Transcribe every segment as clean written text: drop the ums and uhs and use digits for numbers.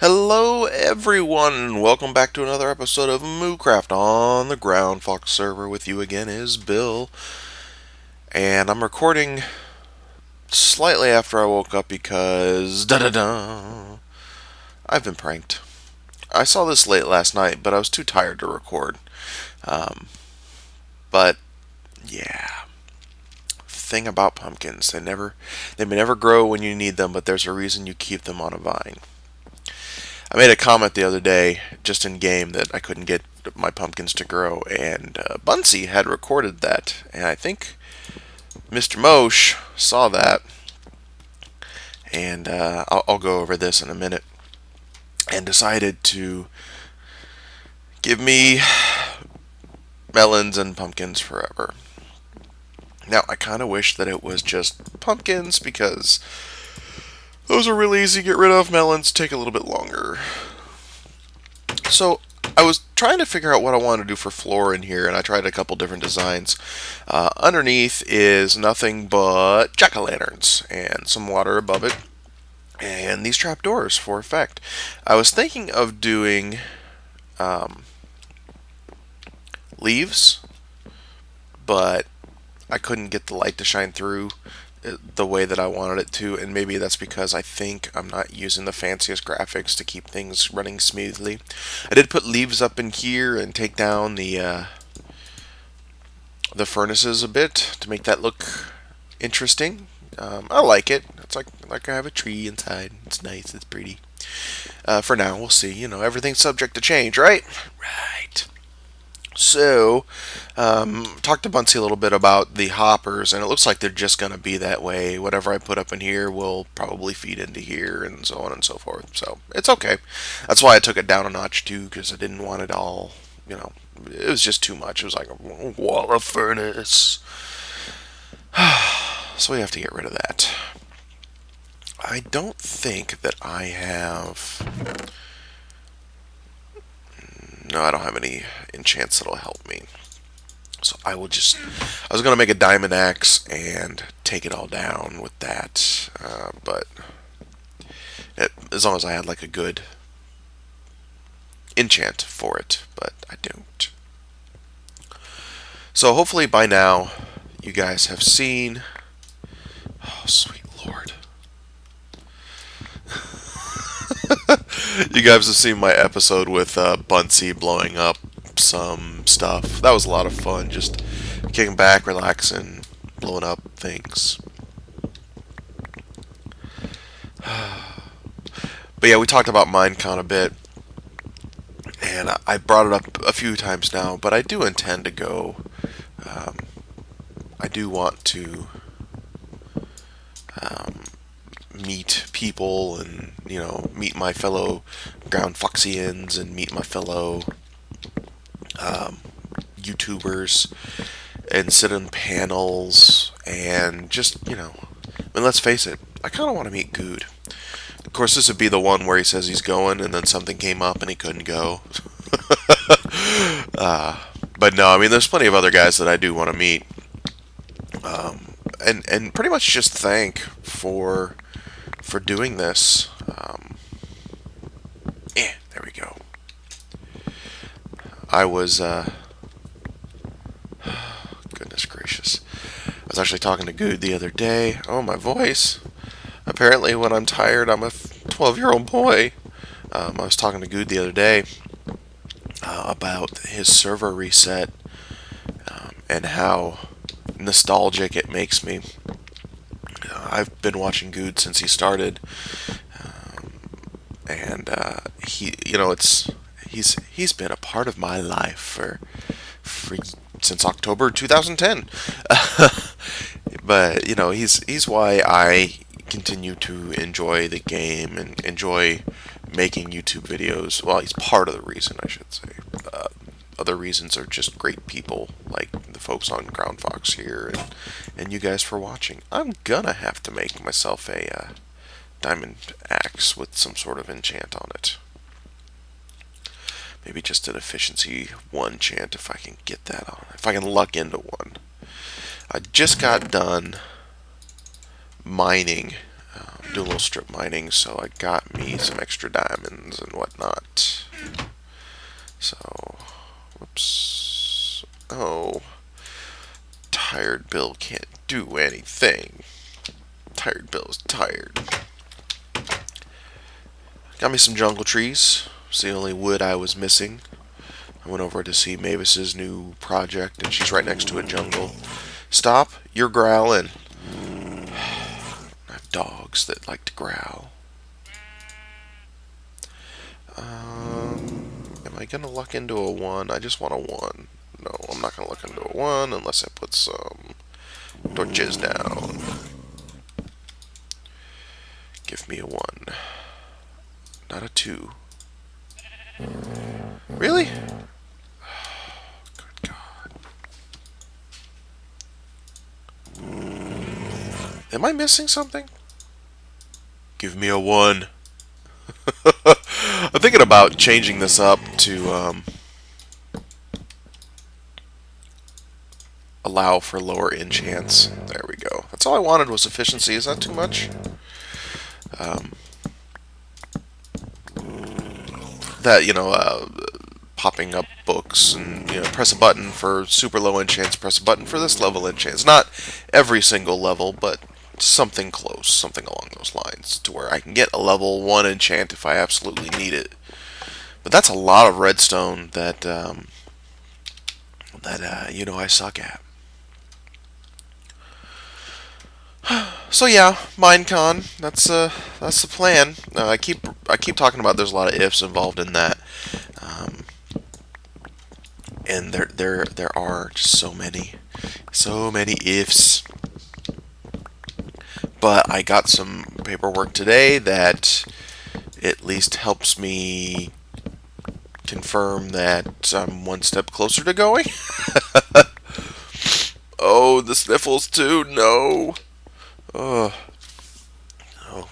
Hello, everyone. Welcome back to another episode of Moocraft on the Ground Fox server. With you again is Bill, and I'm recording slightly after I woke up because da da da. I've been pranked. I saw this late last night, but I was too tired to record. Um, but yeah, thing about pumpkins, they may never grow when you need them, but there's a reason you keep them on a vine. I made a comment the other day, just in game, that I couldn't get my pumpkins to grow, and Bunsey had recorded that, and I think Mr. Mosh saw that, and I'll go over this in a minute, and decided to give me melons and pumpkins forever. Now, I kind of wish that it was just pumpkins, because those are really easy to get rid of. Melons take a little bit longer. So I was trying to figure out what I wanted to do for floor in here, and I tried a couple different designs. Underneath is nothing but jack-o'-lanterns and some water above it, and these trapdoors for effect. I was thinking of doing um, leaves, but I couldn't get the light to shine through the way that I wanted it to, and maybe that's because I think I'm not using the fanciest graphics to keep things running smoothly. I did put leaves up in here and take down the furnaces a bit to make that look interesting. I like it. It's like I have a tree inside. It's nice. It's pretty. For now, we'll see. Everything's subject to change, right? Right. So, talked to Bunsey a little bit about the hoppers, and it looks like they're just going to be that way. Whatever I put up in here will probably feed into here, and so on and so forth. So, it's okay. That's why I took it down a notch, too, because I didn't want it all, it was just too much. It was like a water furnace. So, we have to get rid of that. I don't think that I have. No, I don't have any enchants that'll help me. So I will just. I was going to make a diamond axe and take it all down with that. But as long as I had like a good enchant for it. But I don't. So hopefully by now you guys have seen. Oh, sweet lord. You guys have seen my episode with Bunsey blowing up some stuff. That was a lot of fun. Just kicking back, relaxing, blowing up things. But yeah, we talked about Minecon a bit, and I brought it up a few times now. But I do intend to go. Um, I do want to um, meet people, and meet my fellow ground foxians, and meet my fellow um, YouTubers, and sit in panels, and just I mean, let's face it, I kind of want to meet Good. Of course, this would be the one where he says he's going, and then something came up and he couldn't go. uh, but no, I mean, there's plenty of other guys that I do want to meet, and pretty much just thank for doing this. There we go. I was goodness gracious. I was actually talking to Good the other day. Oh, my voice. Apparently, when I'm tired, I'm a 12-year-old boy. I was talking to Good the other day about his server reset, and how nostalgic it makes me. I've been watching Good since he started, and he's been a part of my life for since October 2010. But he's why I continue to enjoy the game and enjoy making YouTube videos. Well, he's part of the reason, I should say. Other reasons are just great people, like the folks on Ground Fox here, and you guys for watching. I'm gonna have to make myself a diamond axe with some sort of enchant on it. Maybe just an efficiency 1 enchant if I can get that on. If I can luck into one. I just got done mining, do a little strip mining, so I got me some extra diamonds and whatnot. So, whoops. Oh, tired Bill can't do anything. Tired Bill is tired. Got me some jungle trees. It's the only wood I was missing. I went over to see Mavis's new project, and she's right next to a jungle. Stop! You're growling. I have dogs that like to growl. Am I gonna luck into a 1? I just want a 1. No, I'm not gonna luck into a 1 unless I put some torches down. Give me a 1. Not a 2. Really? Good God. Am I missing something? Give me a 1. I'm thinking about changing this up to allow for lower enchants. There we go. That's all I wanted was efficiency. Is that too much? That, popping up books and, press a button for super low enchants, press a button for this level enchants. Not every single level, but something close, something along those lines, to where I can get a level 1 enchant if I absolutely need it. But that's a lot of redstone that I suck at. So yeah, Minecon. That's the plan. I keep talking about there's a lot of ifs involved in that, and there are just so many ifs. But I got some paperwork today that at least helps me confirm that I'm one step closer to going. Oh, the sniffles too. No. Oh,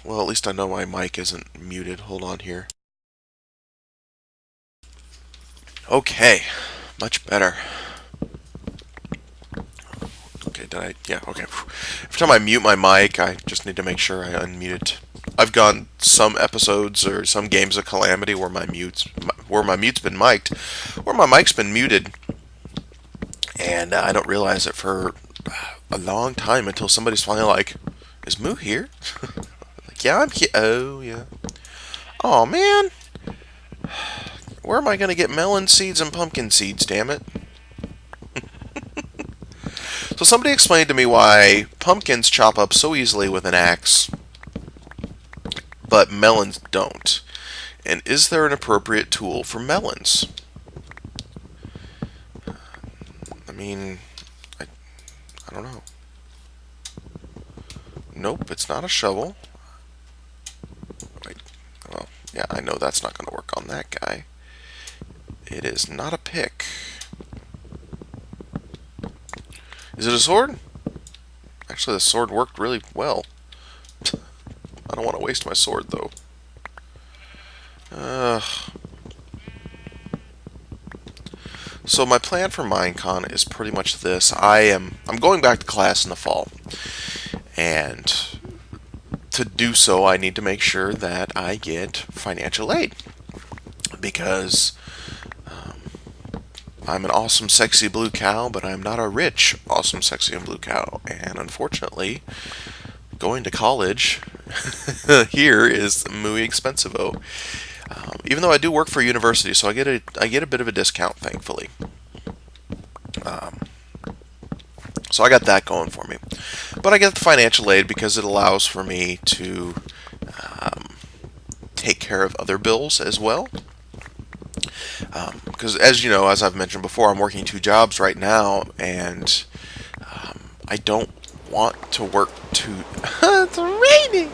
well, at least I know my mic isn't muted. Hold on here. Okay, much better. Okay, yeah, okay. Every time I mute my mic, I just need to make sure I unmute it. I've gone some episodes or some games of Calamity where my mute's been mic'd, where my mic's been muted, and I don't realize it for a long time until somebody's finally like, "Is Moo here?" Like, yeah, I'm here. Oh, yeah. Oh man, where am I gonna get melon seeds and pumpkin seeds? Damn it! So somebody explained to me why pumpkins chop up so easily with an axe, but melons don't. And is there an appropriate tool for melons? I mean, I don't know. Nope, it's not a shovel. Wait, well, yeah, I know that's not going to work on that guy. It is not a pick. Is it a sword? Actually, the sword worked really well. I don't want to waste my sword, though. So my plan for Minecon is pretty much this. I'm going back to class in the fall, and to do so, I need to make sure that I get financial aid, because I'm an awesome, sexy blue cow, but I'm not a rich, awesome, sexy, and blue cow. And unfortunately, going to college here is muy expensive-o. Even though I do work for a university, so I get a bit of a discount, thankfully. So I got that going for me. But I get the financial aid because it allows for me to take care of other bills as well. Because as you know, as I've mentioned before, I'm working 2 jobs right now, and I don't want to work it's raining.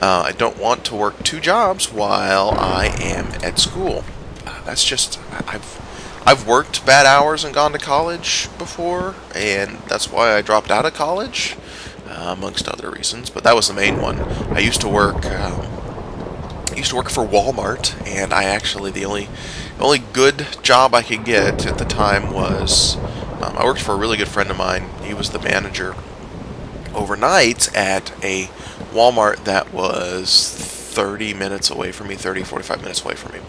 I don't want to work 2 jobs while I am at school. That's just I've worked bad hours and gone to college before, and that's why I dropped out of college, amongst other reasons. But that was the main one. I used to work. I used to work for Walmart, and I actually the only good job I could get at the time was I worked for a really good friend of mine. He was the manager overnight at a Walmart that was 30 minutes away from me, 30, 45 minutes away from me.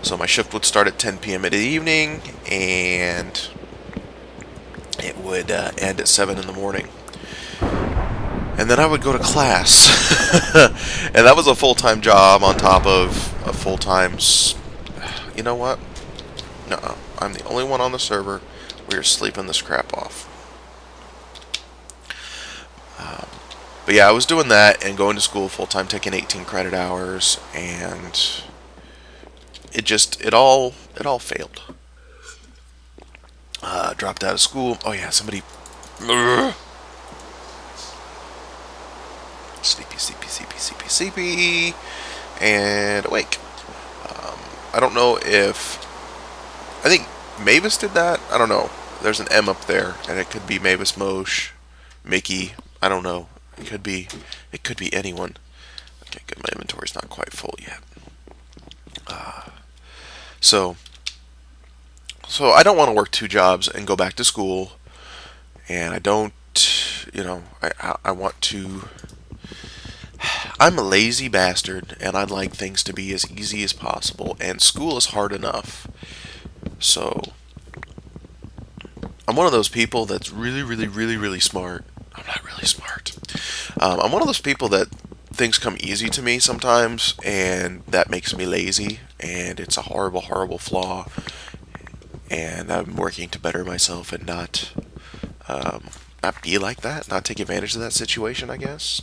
So my shift would start at 10 p.m. in the evening, and it would end at 7 in the morning. And then I would go to class. And that was a full-time job on top of a full-time... You know what? No, I'm the only one on the server. We are sleeping this crap off. But yeah, I was doing that and going to school full-time, taking 18 credit hours, and it all failed. Dropped out of school. Oh yeah, somebody... Ugh. Sleepy, and awake. I don't know if... I think Mavis did that. I don't know. There's an M up there, and it could be Mavis, Mosh, Mickey. I don't know. It could be anyone. Okay, good. My inventory's not quite full yet. So I don't want to work 2 jobs and go back to school, and I don't, I want to... I'm a lazy bastard, and I'd like things to be as easy as possible, and school is hard enough. So, I'm one of those people that's really, really, really, really smart. I'm not really smart. I'm one of those people that things come easy to me sometimes, and that makes me lazy, and it's a horrible, horrible flaw. And I'm working to better myself and not be like that, not take advantage of that situation, I guess.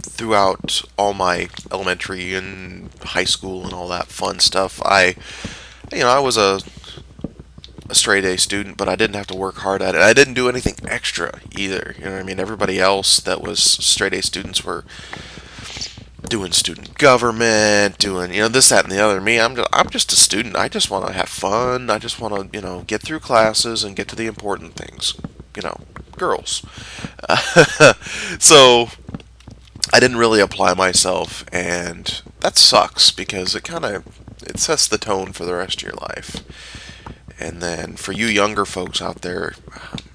Throughout all my elementary and high school and all that fun stuff, I was a straight A student, but I didn't have to work hard at it. I didn't do anything extra either. You know what I mean? Everybody else that was straight A students were doing student government, doing this, that, and the other. Me, I'm just a student. I just want to have fun. I just want to get through classes and get to the important things. Girls. So I didn't really apply myself, and that sucks because it sets the tone for the rest of your life. And then for you younger folks out there,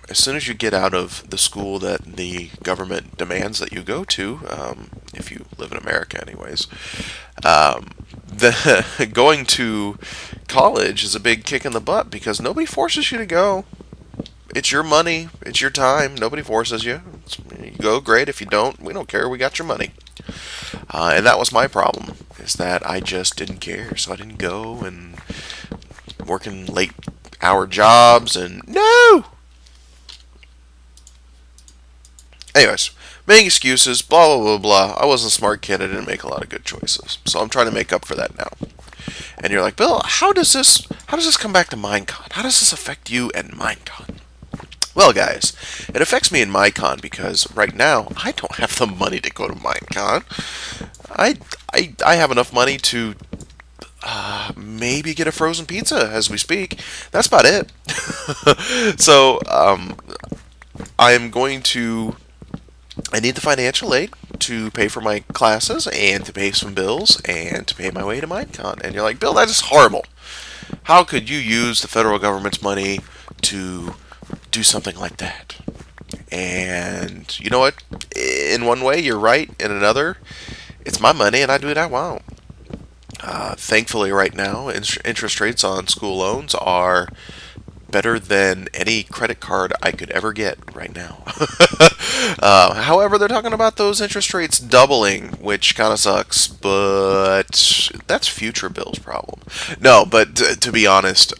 as soon as you get out of the school that the government demands that you go to, if you live in America anyways, going to college is a big kick in the butt because nobody forces you to go. It's your money. It's your time. Nobody forces you. You go, great. If you don't, we don't care. We got your money. And that was my problem, is that I just didn't care. So I didn't go, and working late hour jobs, and no! Anyways, making excuses, blah, blah, blah, blah. I wasn't a smart kid. I didn't make a lot of good choices. So I'm trying to make up for that now. And you're like, Bill, how does this come back to Minecon? How does this affect you and Minecon? Well, guys, it affects me in Minecon because right now I don't have the money to go to Minecon. I have enough money to maybe get a frozen pizza as we speak. That's about it. So I'm going to... I need the financial aid to pay for my classes and to pay some bills and to pay my way to Minecon. And you're like, Bill, that is horrible. How could you use the federal government's money to do something like that? And you know what? In one way, you're right. In another, it's my money and I do what I want. Thankfully, right now, interest rates on school loans are better than any credit card I could ever get right now. However, they're talking about those interest rates doubling, which kind of sucks, but that's future Bill's problem. No, but to be honest,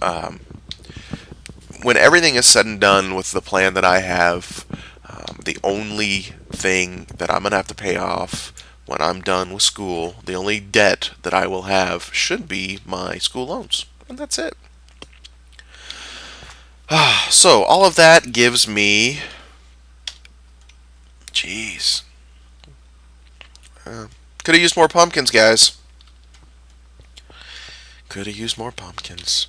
when everything is said and done with the plan that I have, the only thing that I'm going to have to pay off when I'm done with school, the only debt that I will have should be my school loans. And that's it. So, all of that gives me... Jeez. Could have used more pumpkins, guys. Could have used more pumpkins.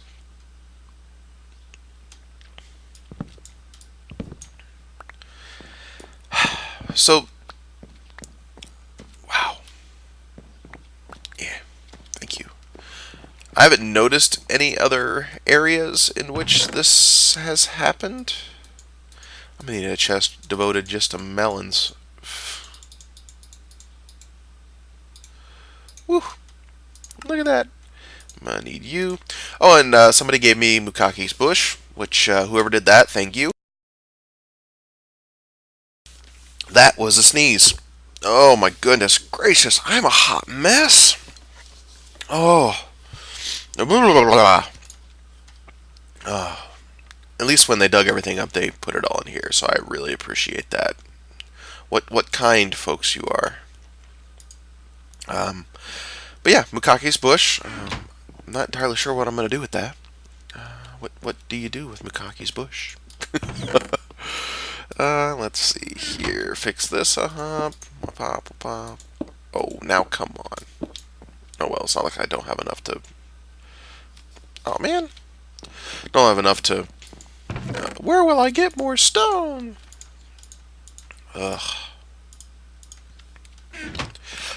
So, wow. Yeah, thank you. I haven't noticed any other areas in which this has happened. I'm gonna need a chest devoted just to melons. Woo! Look at that. I'm gonna need you. Oh, and somebody gave me Mookake's bush, which whoever did that, thank you. That was a sneeze. Oh my goodness gracious! I'm a hot mess. Oh. Blah, blah, blah, blah. Oh. At least when they dug everything up, they put it all in here, so I really appreciate that. What kind folks you are. Um, but yeah, Mukake's bush. I'm not entirely sure what I'm going to do with that. What do you do with Mukake's bush? Let's see here. Fix this. Oh, now come on. Oh well, it's not like I don't have enough to. Oh man, don't have enough to. Where will I get more stone? Ugh.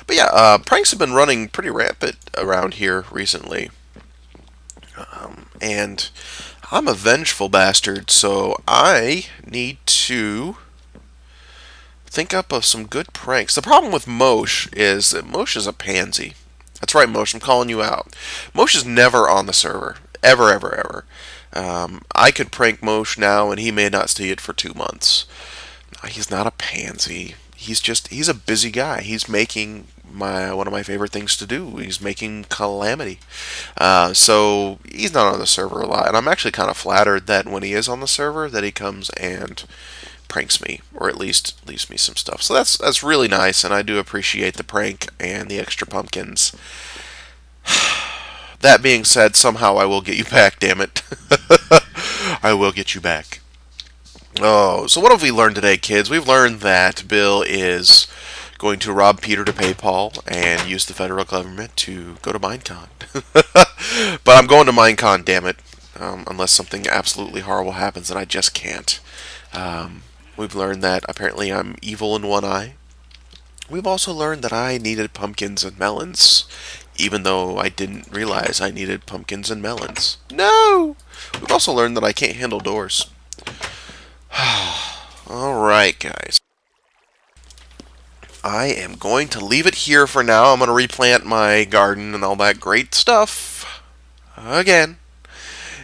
But yeah, pranks have been running pretty rampant around here recently. And I'm a vengeful bastard, so I need to think up of some good pranks. The problem with Mosh is that Mosh is a pansy. That's right, Mosh, I'm calling you out. Mosh is never on the server. Ever, ever, ever. I could prank Mosh now, and he may not see it for 2 months. He's not a pansy. He's a busy guy. He's making one of my favorite things to do. He's making Calamity. So he's not on the server a lot, and I'm actually kind of flattered that when he is on the server, that he comes and pranks me, or at least leaves me some stuff. So that's really nice, and I do appreciate the prank and the extra pumpkins. That being said, somehow I will get you back. Damn it, I will get you back. Oh, so what have we learned today, kids? We've learned that Bill is going to rob Peter to pay Paul and use the federal government to go to Minecon. But I'm going to Minecon, damn it. Unless something absolutely horrible happens and I just can't. We've learned that apparently I'm evil in one eye. We've also learned that I needed pumpkins and melons, even though I didn't realize I needed pumpkins and melons. No! We've also learned that I can't handle doors. Alright, guys. I am going to leave it here for now. I'm going to replant my garden and all that great stuff again.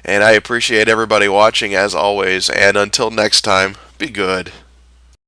And I appreciate everybody watching as always. And until next time, be good.